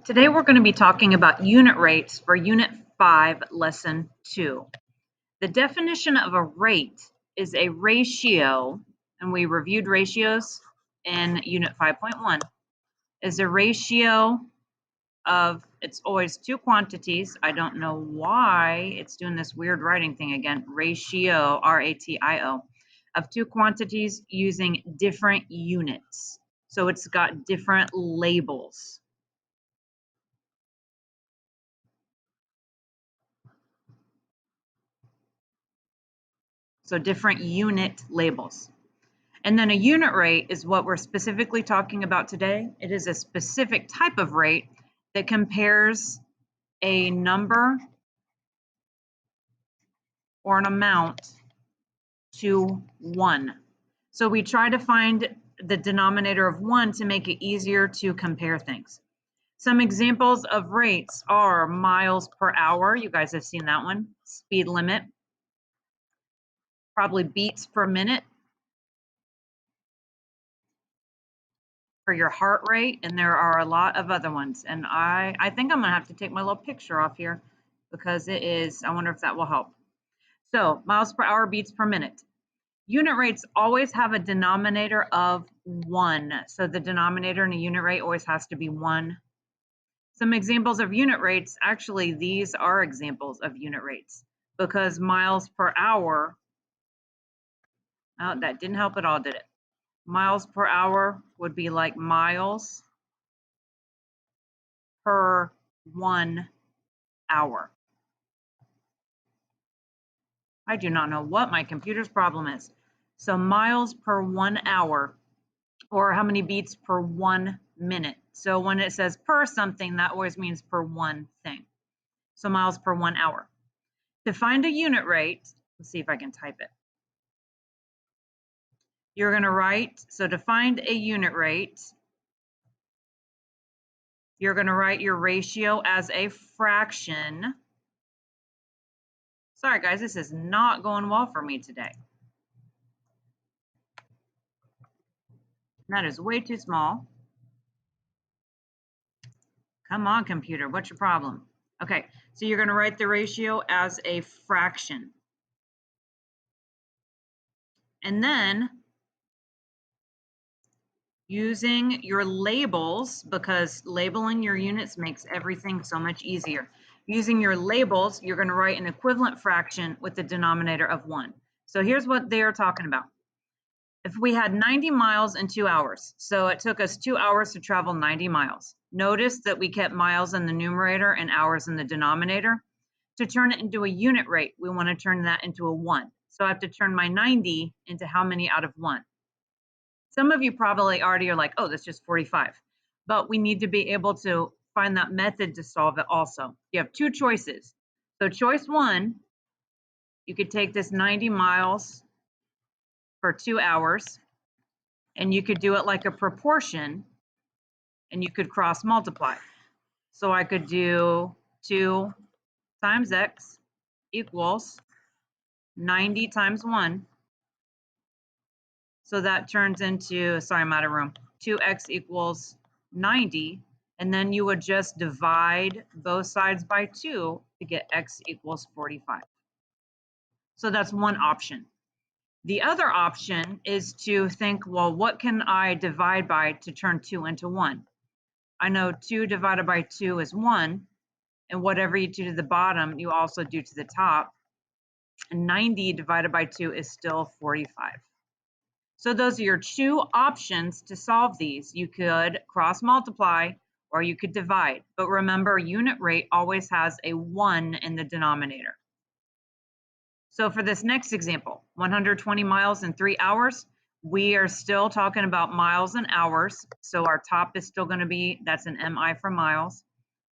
Today we're going to be talking about unit rates for Unit 5, Lesson 2. The definition of a rate is a ratio, and we reviewed ratios in Unit 5.1, is a ratio of, it's always two quantities. I don't know why it's doing this weird writing thing again. Ratio, R-A-T-I-O, of two quantities using different units. So it's got different labels. So different unit labels. And then a unit rate is what we're specifically talking about today. It is a specific type of rate that compares a number or an amount to 1. So we try to find the denominator of 1 to make it easier to compare things. Some examples of rates are miles per hour. You guys have seen that one. Speed limit. Probably beats per minute for your heart rate, and there are a lot of other ones. And I think I'm gonna have to take my little picture off here because it is, I wonder if that will help. So miles per hour, beats per minute. Unit rates always have a denominator of 1. So the denominator in a unit rate always has to be 1. Some examples of unit rates, actually these are examples of unit rates because miles per hour, oh, that didn't help at all, did it? Miles per hour would be like miles per 1 hour. I do not know what my computer's problem is. So miles per 1 hour, or how many beats per 1 minute. So when it says per something, that always means per one thing. So miles per 1 hour. To find a unit rate, let's see if I can type it. You're going to write, so to find a unit rate, you're going to write your ratio as a fraction. Sorry guys, this is not going well for me today. That is way too small. Come on, computer, what's your problem? Okay, so you're going to write the ratio as a fraction. And then using your labels, because labeling your units makes everything so much easier. Using your labels, you're going to write an equivalent fraction with the denominator of 1. So here's what they are talking about. If we had 90 miles in 2 hours, so it took us 2 hours to travel 90 miles. Notice that we kept miles in the numerator and hours in the denominator. To turn it into a unit rate, we want to turn that into a 1. So I have to turn my 90 into how many out of 1? Some of you probably already are like, oh, that's just 45. But we need to be able to find that method to solve it also. You have two choices. So choice 1, you could take this 90 miles for 2 hours, and you could do it like a proportion, and you could cross multiply. So I could do 2 times x equals 90 times 1. So that turns into, sorry, I'm out of room, 2x equals 90. And then you would just divide both sides by 2 to get x equals 45. So that's one option. The other option is to think, well, what can I divide by to turn 2 into 1? I know 2 divided by 2 is 1, and whatever you do to the bottom, you also do to the top. And 90 divided by 2 is still 45. So those are your two options to solve these. You could cross multiply or you could divide. But remember, unit rate always has a 1 in the denominator. So for this next example, 120 miles in 3 hours, we are still talking about miles and hours. So our top is still going to be, that's an MI for miles.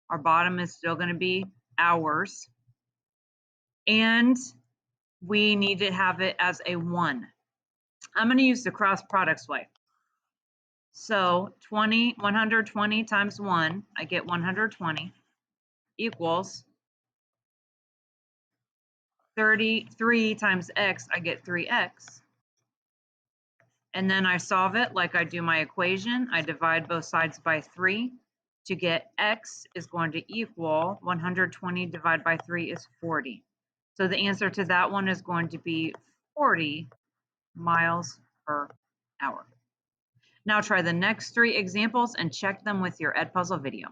Our bottom is still going to be hours. And we need to have it as a 1. I'm going to use the cross products way. So 120 times 1, I get 120, equals 33 times x, I get 3x. And then I solve it like I do my equation. I divide both sides by 3. to get x is going to equal 120 divided by 3 is 40. So the answer to that one is going to be 40 miles per hour. Now try the next 3 examples and check them with your Edpuzzle video.